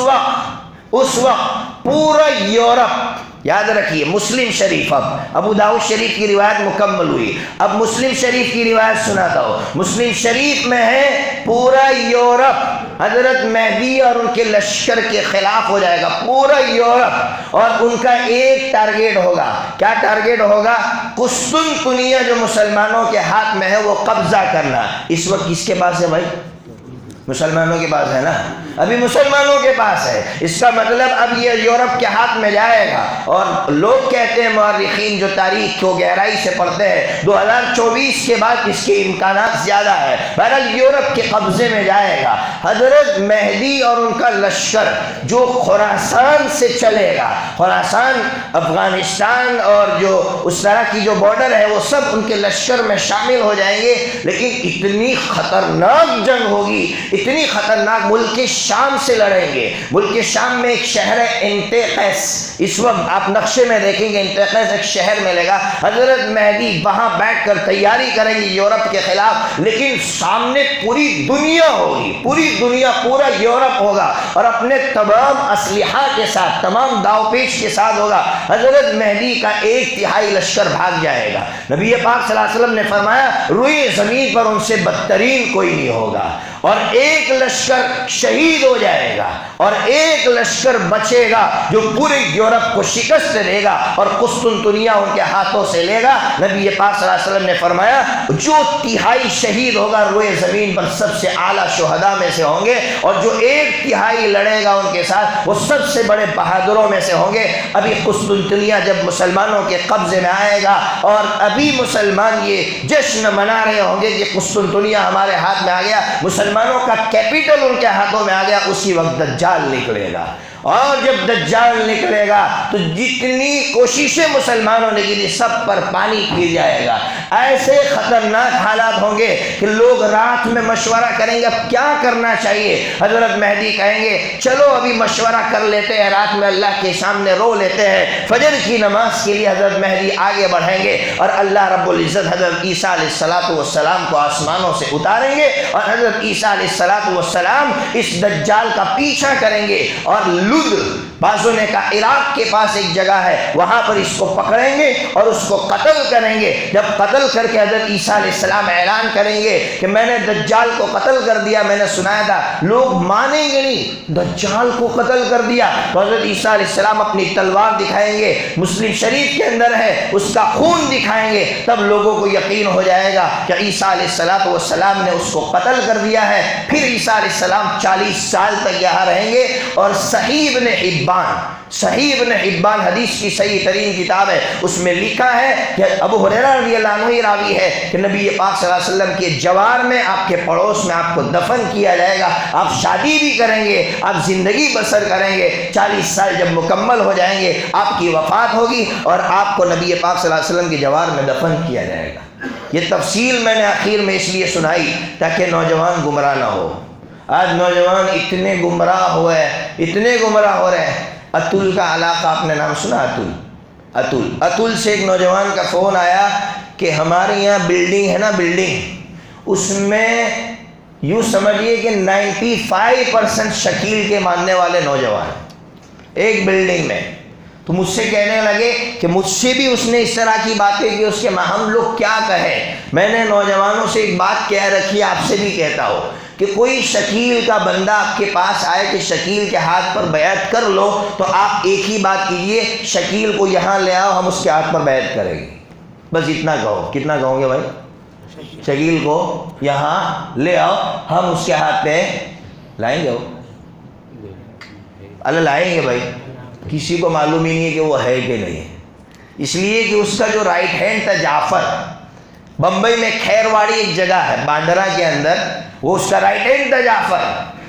[SPEAKER 1] وقت پورا یورپ، یاد رکھیے مسلم شریف، اب ابو داؤد شریف کی روایت مکمل ہوئی، اب مسلم شریف کی روایت سناتا ہوں۔ مسلم شریف میں ہے پورا یورپ حضرت مہدی اور ان کے لشکر کے خلاف ہو جائے گا، پورا یورپ، اور ان کا ایک ٹارگیٹ ہوگا۔ کیا ٹارگیٹ ہوگا؟ قسطنطنیہ جو مسلمانوں کے ہاتھ میں ہے وہ قبضہ کرنا۔ اس وقت کس کے پاس ہے بھائی؟ مسلمانوں کے پاس ہے نا، ابھی مسلمانوں کے پاس ہے۔ اس کا مطلب اب یہ یورپ کے ہاتھ میں جائے گا، اور لوگ کہتے ہیں مورخین جو تاریخ کو گہرائی سے پڑھتے ہیں 2024 کے بعد اس کے امکانات زیادہ ہے، بہرحال یورپ کے قبضے میں جائے گا۔ حضرت مہدی اور ان کا لشکر جو خراسان سے چلے گا، خراسان افغانستان اور جو اس طرح کی جو بارڈر ہے وہ سب ان کے لشکر میں شامل ہو جائیں گے، لیکن اتنی خطرناک جنگ ہوگی، اتنی خطرناک، ملک شام سے لڑیں گے۔ ملک شام میں ایک شہر ہے انتیقس، اس وقت آپ نقشے میں دیکھیں گے انتیقس ایک شہر ملے گا۔ حضرت مہدی وہاں بیٹھ کر تیاری کریں گے یورپ کے خلاف، لیکن سامنے پوری دنیا ہوگی، پوری دنیا، پورا یورپ ہوگا، اور اپنے تمام اسلحہ کے ساتھ، تمام داؤ پیچ کے ساتھ ہوگا۔ حضرت مہدی کا 1/3 لشکر بھاگ جائے گا۔ نبی پاک صلی اللہ علیہ وسلم نے فرمایا روئے زمین پر ان سے بدترین کوئی نہیں ہوگا، اور ایک لشکر شہید ہو جائے گا، اور ایک لشکر بچے گا جو پورے یورپ کو شکست دے گا اور قسطنطنیہ ان کے ہاتھوں سے لے گا۔ نبی پاک صلی اللہ علیہ وسلم نے فرمایا جو 1/3 شہید ہوگا روئے زمین پر سب سے اعلیٰ شہداء میں سے ہوں گے، اور جو 1/3 لڑے گا ان کے ساتھ وہ سب سے بڑے بہادروں میں سے ہوں گے۔ ابھی قسطنطنیہ جب مسلمانوں کے قبضے میں آئے گا، اور ابھی مسلمان یہ جشن منا رہے ہوں گے کہ قسطنطنیہ ہمارے ہاتھ میں آ گیا، مسلمانوں کا کیپٹل ان کے ہاتھوں میں آ گیا، اسی وقت دجال نکلے گا۔ اور جب دجال نکلے گا تو جتنی کوششیں مسلمانوں نے کی سب پر پانی پھر جائے گا۔ ایسے خطرناک حالات ہوں گے کہ لوگ رات میں مشورہ کریں گے اب کیا کرنا چاہیے۔ حضرت مہدی کہیں گے چلو ابھی مشورہ کر لیتے ہیں، رات میں اللہ کے سامنے رو لیتے ہیں۔ فجر کی نماز کے لیے حضرت مہدی آگے بڑھیں گے، اور اللہ رب العزت حضرت عیسیٰ علیہ السلام کو آسمانوں سے اتاریں گے، اور حضرت عیسیٰ علیہ السلام اس دجال کا پیچھا کریں گے، اور بعضوں نے کہا عراق کے پاس ایک جگہ ہے وہاں پر اس کو پکڑیں گے اور اس کو قتل کریں گے۔ جب قتل کر کے حضرت عیسیٰ علیہ السلام اعلان کریں گے کہ میں نے دجال کو قتل کر دیا، میں نے سنایا تھا، لوگ مانیں گے نہیں، دجال کو قتل کر دیا، تو حضرت عیسیٰ علیہ السلام اپنی تلوار دکھائیں گے، مسلم شریف کے اندر ہے، اس کا خون دکھائیں گے، تب لوگوں کو یقین ہو جائے گا کہ عیسیٰ علیہ السلام نے اس کو قتل کر دیا ہے۔ پھر عیسیٰ علیہ السلام 40 سال تک یہاں رہیں گے، اور صحیح ابن حبان حدیث کی صحیح ترین کتاب ہے، اس میں لکھا ہے کہ ابو ہریرہ رضی اللہ عنہ راوی ہے کہ نبی پاک صلی اللہ علیہ وسلم کے جوار میں، آپ کے پڑوس میں آپ کو دفن کیا جائے گا، آپ شادی بھی کریں گے، آپ زندگی بسر کریں گے، 40 سال جب مکمل ہو جائیں گے آپ کی وفات ہوگی، اور آپ کو نبی پاک صلی اللہ علیہ وسلم کے جوار میں دفن کیا جائے گا۔ یہ تفصیل میں نے آخر میں اس لیے سنائی تاکہ نوجوان گمراہ نہ ہو۔ آج نوجوان اتنے گمراہ ہو رہے ہیں۔ اتل کا علاقہ آپ نے نام سنا؟ اتل سے ایک نوجوان کا فون آیا کہ ہمارے یہاں بلڈنگ ہے نا، بلڈنگ اس میں یوں سمجھیے کہ 95% شکیل کے ماننے والے نوجوان ایک بلڈنگ میں۔ تو مجھ سے کہنے لگے کہ مجھ سے بھی اس نے اس طرح کی باتیں کی، اس کے ہم لوگ کیا کہیں۔ میں نے نوجوانوں سے ایک بات کہہ رکھی ہے، آپ سے بھی کہتا ہوں کہ کوئی شکیل کا بندہ آپ کے پاس آئے کہ شکیل کے ہاتھ پر بیعت کر لو، تو آپ ایک ہی بات کیجئے، شکیل کو یہاں لے آؤ، ہم اس کے ہاتھ پر بیعت کریں گے، بس اتنا کہو۔ کتنا کہو گے بھائی؟ شکیل کو یہاں لے آؤ، ہم اس کے ہاتھ پہ لائیں گے، اللہ لائیں گے بھائی۔ کسی کو معلوم ہی نہیں ہے کہ وہ ہے کہ نہیں ہے، اس لیے کہ اس کا جو رائٹ ہینڈ تھا جعفر، بمبئی میں کھیرواڑی ایک جگہ ہے باندرا کے اندر، وہ اس کا رائٹ ہینڈ تھا جعفر۔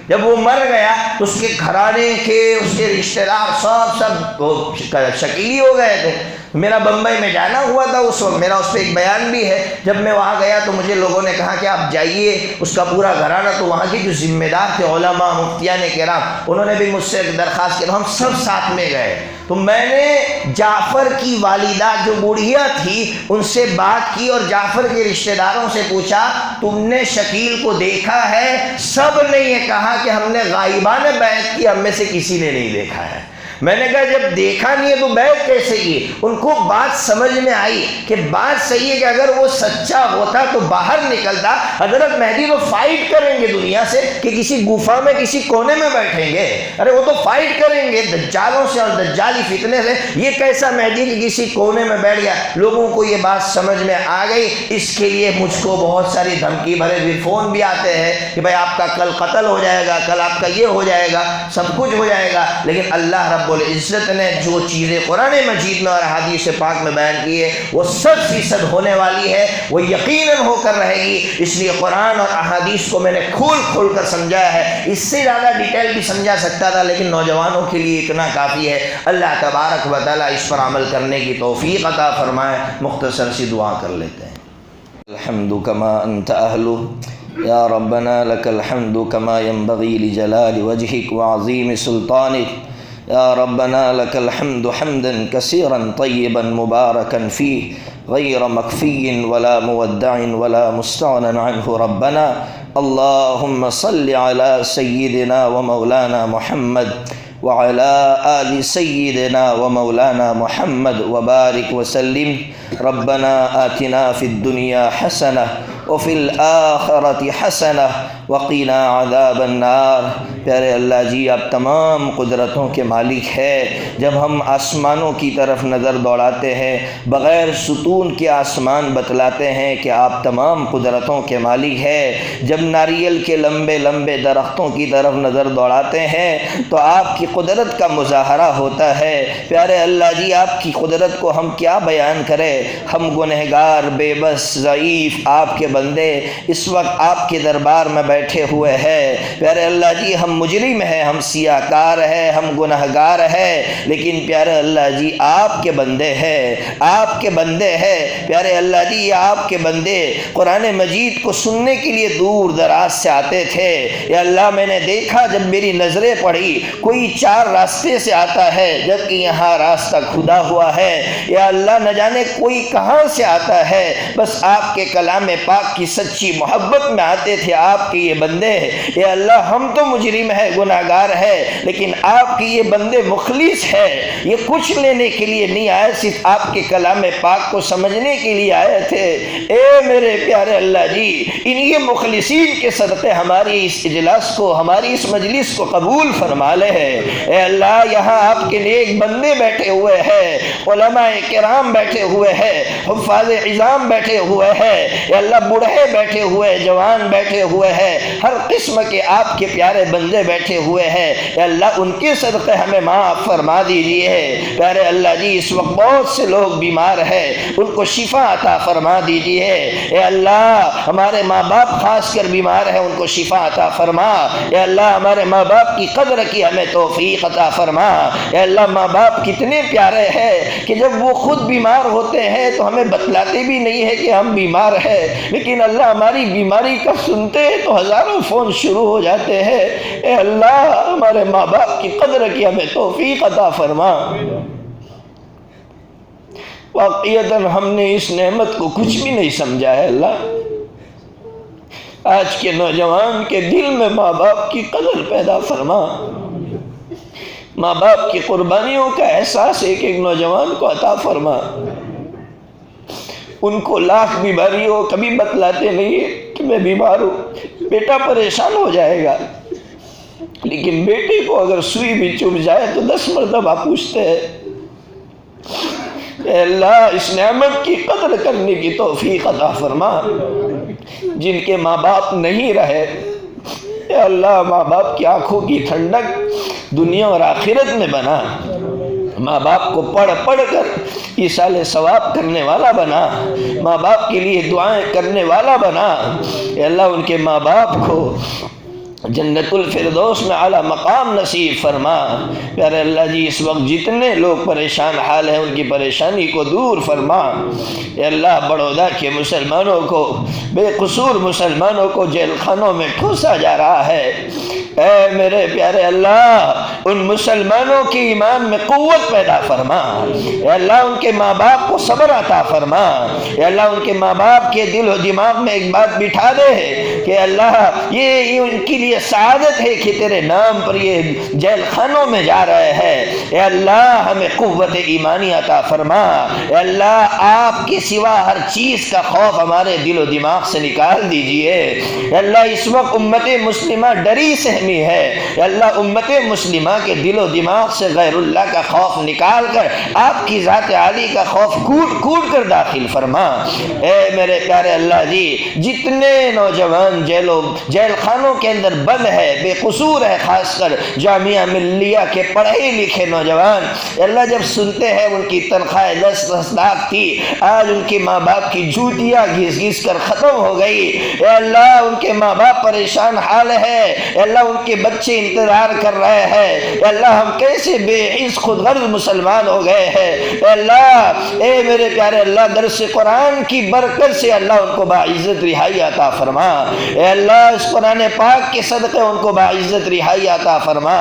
[SPEAKER 1] جب وہ مر گیا تو اس کے گھرانے کے، اس کے رشتہ دار سب شکیلی ہو گئے تھے۔ میرا بمبئی میں جانا ہوا تھا اس وقت، میرا اس پہ ایک بیان بھی ہے۔ جب میں وہاں گیا تو مجھے لوگوں نے کہا کہ آپ جائیے، اس کا پورا گھرانہ، تو وہاں کے جو ذمہ دار تھے علماء مفتیان کرام، انہوں نے بھی مجھ سے درخواست کی، ہم سب ساتھ میں گئے۔ تو میں نے جعفر کی والدہ جو بوڑھیا تھی ان سے بات کی اور جعفر کے رشتہ داروں سے پوچھا تم نے شکیل کو دیکھا ہے؟ سب نے یہ کہا کہ ہم نے غائبانہ بیعت کی، ہم میں سے کسی نے نہیں دیکھا ہے۔ میں نے کہا جب دیکھا نہیں ہے تو بیعت کیسے کی؟ ان کو بات سمجھ میں آئی کہ بات صحیح ہے کہ اگر وہ سچا ہوتا تو باہر نکلتا، حضرت مہدی تو فائٹ کریں گے دنیا سے کہ کسی گفا میں کسی کونے میں بیٹھیں گے، ارے وہ تو فائٹ کریں گے دجالوں سے اور دجالی فتنے سے۔ یہ کیسا مہدی کہ کسی کونے میں بیٹھ گیا؟ لوگوں کو یہ بات سمجھ میں آ گئی، اس کے لیے مجھ کو بہت ساری دھمکی بھرے فون بھی آتے ہیں کہ بھائی آپ کا کل قتل ہو جائے گا، کل آپ کا یہ ہو جائے گا، سب کچھ ہو جائے گا۔ لیکن اللہ رب العزت نے جو چیزیں قرآن مجید میں اور حدیث پاک میں بیان کی ہے وہ 100% ہونے والی ہے، وہ یقیناً ہو کر رہے گی۔ اس لیے قرآن اور احادیث کو میں نے کھول کھول کر سمجھایا ہے، اس سے زیادہ ڈیٹیل بھی سمجھا سکتا تھا لیکن نوجوانوں کے لیے اتنا کافی ہے۔ اللہ تبارک و تعالیٰ اس پر عمل کرنے کی توفیق عطا فرمائے۔ مختصر سی دعا کر لیتے ہیں۔ الحمد کما انت اہلہ یا ربنا لک الحمد کما ينبغی لجلال وجهک وعظیم سلطانک یا ربنا لك الحمد حمدا كثيرا طيبا مباركا فيه غير مكفي ولا مودع ولا مستغنى عنه ربنا اللهم صل على سيدنا ومولانا محمد وعلى آل سيدنا ومولانا محمد وبارك وسلم ربنا آتنا في الدنيا حسنة وفي الآخرة حسنة وقنا عذاب النار۔ پیارے اللہ جی، آپ تمام قدرتوں کے مالک ہے۔ جب ہم آسمانوں کی طرف نظر دوڑاتے ہیں، بغیر ستون کے آسمان بتلاتے ہیں کہ آپ تمام قدرتوں کے مالک ہے۔ جب ناریل کے لمبے لمبے درختوں کی طرف نظر دوڑاتے ہیں تو آپ کی قدرت کا مظاہرہ ہوتا ہے۔ پیارے اللہ جی، آپ کی قدرت کو ہم کیا بیان کریں؟ ہم گنہگار، بے بس، ضعیف آپ کے بندے اس وقت آپ کے دربار میں بیٹھے ہوئے ہیں۔ پیارے اللہ جی، ہم مجرم ہیں، ہم سیاہ کار ہیں، ہم گنہگار ہیں، لیکن پیارے اللہ جی آپ کے بندے ہیں، آپ کے بندے ہیں۔ پیارے اللہ جی، یہ آپ کے بندے قرآن مجید کو سننے کے لیے دور دراز سے آتے تھے۔ یا اللہ، میں نے دیکھا جب میری نظریں پڑی کوئی 4 راستے سے آتا ہے جبکہ یہاں راستہ کھدا ہوا ہے۔ یا اللہ، نہ جانے کوئی کہاں سے آتا ہے، بس آپ کے کلام پاک کی سچی محبت میں آتے تھے آپ کے یہ بندے۔ یا اللہ، ہم تو مجرم ہے، گناہگار ہے، لیکن آپ کے یہ بندے مخلص ہے، یہ کچھ لینے کے لیے نہیں آئے، صرف آپ کے کلام پاک کو سمجھنے کے لیے آئے تھے۔ اے میرے پیارے اللہ جی، انہی مخلصین کے صدقے ہماری اس اجلاس کو، ہماری اس مجلس کو قبول فرما لے۔ اے اللہ، یہاں آپ کے نیک بندے بیٹھے ہوئے ہیں، علماء کرام بیٹھے ہوئے ہیں، حفاظ عظام بیٹھے ہوئے ہیں، اے اللہ بوڑھے بیٹھے ہوئے، جوان بیٹھے ہوئے ہیں، ہر قسم کے آپ کے پیارے بندے بیٹھے ہوئے ہیں۔ اے اللہ، ان کے صدقے ہمیں معاف فرما دیجیے۔ پیارے اللہ جی، اس وقت بہت سے لوگ بیمار ہیں، ان کو شفا عطا فرما دیجیے۔ اے اللہ، ہمارے ماں باپ خاص کر بیمار ہیں، ان کو شفا عطا فرما۔ اے اللہ، ہمارے ماں باپ کی قدر کی ہمیں توفیق عطا فرما۔ اے اللہ، ماں باپ کتنے پیارے ہیں کہ جب وہ خود بیمار ہوتے ہیں تو ہمیں بتلاتے بھی نہیں ہے کہ ہم بیمار ہیں، لیکن اللہ ہماری بیماری کا سنتے ہیں تو ہزاروں فون شروع ہو جاتے ہیں۔ اے اللہ، ہمارے ماں باپ کی قدر کی ہمیں توفیق عطا فرما۔ واقعیتاً ہم نے اس نعمت کو کچھ بھی نہیں سمجھا ہے اللہ۔ آج کے نوجوان کے دل میں ماں باپ کی قدر پیدا فرما، ماں باپ کی قربانیوں کا احساس ایک ایک نوجوان کو عطا فرما۔ ان کو لاکھ بیماری ہو، کبھی بتلاتے نہیں کہ میں بیمار ہوں،
[SPEAKER 2] بیٹا پریشان ہو جائے گا، لیکن بیٹے کو اگر سوئی بھی چبھ جائے تو 10 مرتبہ پوچھتے ہیں اے اللہ اس نعمت کی قدر کرنے کی توفیق عطا فرما۔ جن کے ماں باپ نہیں رہے، اے اللہ ماں باپ کی آنکھوں کی ٹھنڈک دنیا اور آخرت میں بنا، ماں باپ کو پڑھ پڑھ کر ایصال ثواب کرنے والا بنا، ماں باپ کے لیے دعائیں کرنے والا بنا۔ اے اللہ ان کے ماں باپ کو جنت الفردوس میں اعلیٰ مقام نصیب فرما۔ پیارے اللہ جی اس وقت جتنے لوگ پریشان حال ہیں ان کی پریشانی کو دور فرما۔ اے اللہ بڑودہ کے مسلمانوں کو، بے قصور مسلمانوں کو جیل خانوں میں ٹھوسا جا رہا ہے، اے میرے پیارے اللہ ان مسلمانوں کی ایمان میں قوت پیدا فرما۔ اے اللہ ان کے ماں باپ کو صبر عطا فرما۔ اے اللہ ان کے ماں باپ کے دل و دماغ میں ایک بات بٹھا دے کہ اللہ یہ ان کے لیے سعادت ہے کہ تیرے نام پر یہ جیل خانوں میں جا رہے ہیں۔ اے اللہ ہمیں قوت ایمانی عطا فرما۔ اے اللہ آپ کے سوا ہر چیز کا خوف ہمارے دل و دماغ سے نکال دیجئے۔ اے اللہ اس وقت امت مسلمہ ڈری سہمی ہے، اے اللہ امت مسلمہ کے دل و دماغ سے غیر اللہ کا خوف نکال کر آپ کی ذات عالی کا خوف کوٹ کوٹ کر داخل فرما۔ اے میرے پیارے اللہ جی جتنے نوجوان جیل خانوں کے اندر بند ہے، بے قصور ہے، خاص کر جامعہ ملیہ کے پڑھے لکھے نوجوان، اللہ جب سنتے ہیں ان کی تنخواہ 10 لاکھ تھی، آج ان کے ماں باپ کی جوتیاں گھس گھس کر ختم ہو گئی۔ اے اللہ ان کے ماں باپ پریشان حال ہے، اے اللہ ان کے بچے انتظار کر رہے ہیں، اے اللہ ہم کیسے بے حس خود غرض مسلمان ہو گئے ہیں۔ اے اللہ اے میرے پیارے اللہ درس قرآن کی برکت سے اللہ ان کو باعزت رہائی عطا فرما۔ اے اللہ اس قرآن پاک کے صدقے ان کو باعزت رہائی عطا فرما۔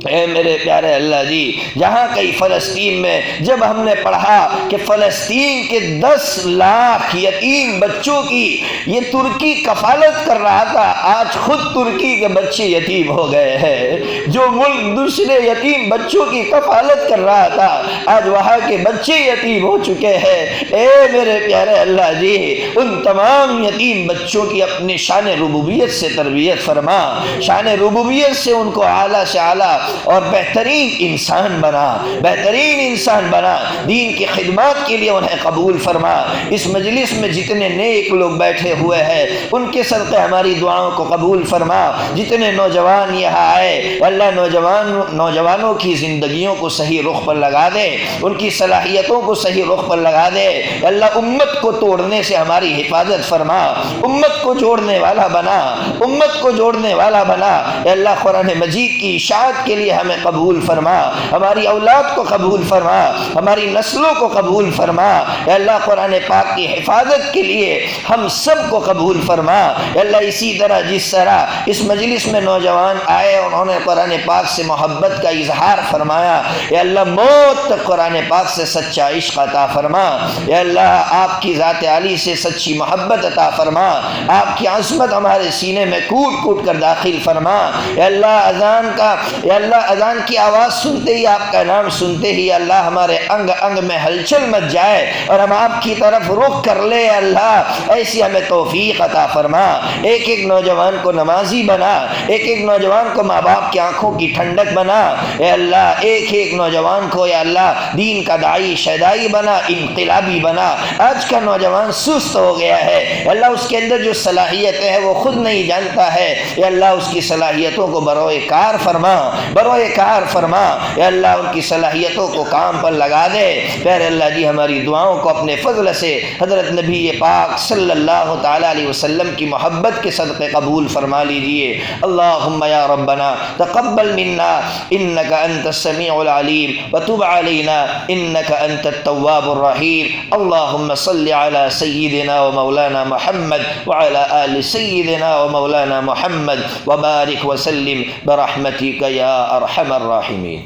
[SPEAKER 2] اے میرے پیارے اللہ جی جہاں کئی فلسطین میں جب ہم نے پڑھا کہ فلسطین کے 10 لاکھ یتیم بچوں کی یہ ترکی کفالت کر رہا تھا، آج خود ترکی کے بچے یتیم ہو گئے ہیں۔ جو ملک دوسرے یتیم بچوں کی کفالت کر رہا تھا آج وہاں کے بچے یتیم ہو چکے ہیں۔ اے میرے پیارے اللہ جی ان تمام یتیم بچوں کی اپنی شان ربوبیت سے تربیت فرما، شان ربوبیت سے ان کو اعلیٰ سے اعلیٰ اور بہترین انسان بنا، بہترین انسان بنا، دین کی خدمات کے لیے انہیں قبول فرما۔ اس مجلس میں جتنے نیک لوگ بیٹھے ہوئے ہیں ان کے صدقے ہماری دعاؤں کو قبول فرما۔ جتنے نوجوان یہاں آئے اللہ نوجوانوں کی زندگیوں کو صحیح رخ پر لگا دے، ان کی صلاحیتوں کو صحیح رخ پر لگا دے۔ اللہ امت کو توڑنے سے ہماری حفاظت فرما، امت کو جوڑنے والا بنا، امت کو جوڑنے والا بنا۔ اے اللہ قرآن مجید کی اشاعت کے لیے ہمیں قبول فرما، ہماری اولاد کو قبول فرما، ہماری نسلوں کو قبول فرما۔ اے اللہ قرآن پاک کی حفاظت کے لیے ہم سب کو قبول فرما۔ اے اللہ اسی طرح جس طرح اس مجلس میں نوجوان آئے انہوں نے قرآن پاک سے محبت کا اظہار فرمایا، اے اللہ موت تک قرآن پاک سے سچا عشق عطا فرما۔ اے اللہ آپ کی ذات عالی سے سچی محبت عطا فرما، آپ کی عظمت ہمارے سینے میں کوٹ کوٹ کر داخل فرما۔ اے اللہ اذان کی آواز سنتے ہی آپ کا نام سنتے ہی اللہ ہمارے انگ انگ میں ہلچل مچ جائے اور ہم آپ کی طرف رخ کر لے۔ اللہ ایسی ہمیں توفیق عطا فرما، ایک ایک نوجوان کو نمازی بنا، ایک ایک نوجوان کو ماں باپ کی آنکھوں کی ٹھنڈک بنا۔ اے اللہ ایک ایک نوجوان کو یا اللہ دین کا داعی شیدائی بنا، انقلابی بنا۔ آج کا نوجوان سست ہو گیا ہے، اے اللہ اس کے اندر جو صلاحیتیں ہیں وہ خود نہیں جانتا ہے، اے اللہ اس کی صلاحیتوں کو بروئے کار فرما، بروئے کار فرما۔ اے اللہ ان کی صلاحیتوں کو کام پر لگا دے۔ پیارے اللہ جی ہماری دعاؤں کو اپنے فضل سے حضرت نبی پاک صلی اللہ تعالی علیہ وسلم کی محبت کے صدقے قبول فرما لیجئے۔ اللہم یا ربنا تقبل منا انک انت السمیع العلیم وتب علینا انک انت التواب الرحیم۔ اللہم صل علی سیدنا و مولانا محمد وعلی آل سیدنا و مولانا محمد وبارک وسلم برحمتک یا ارحم الراحمین۔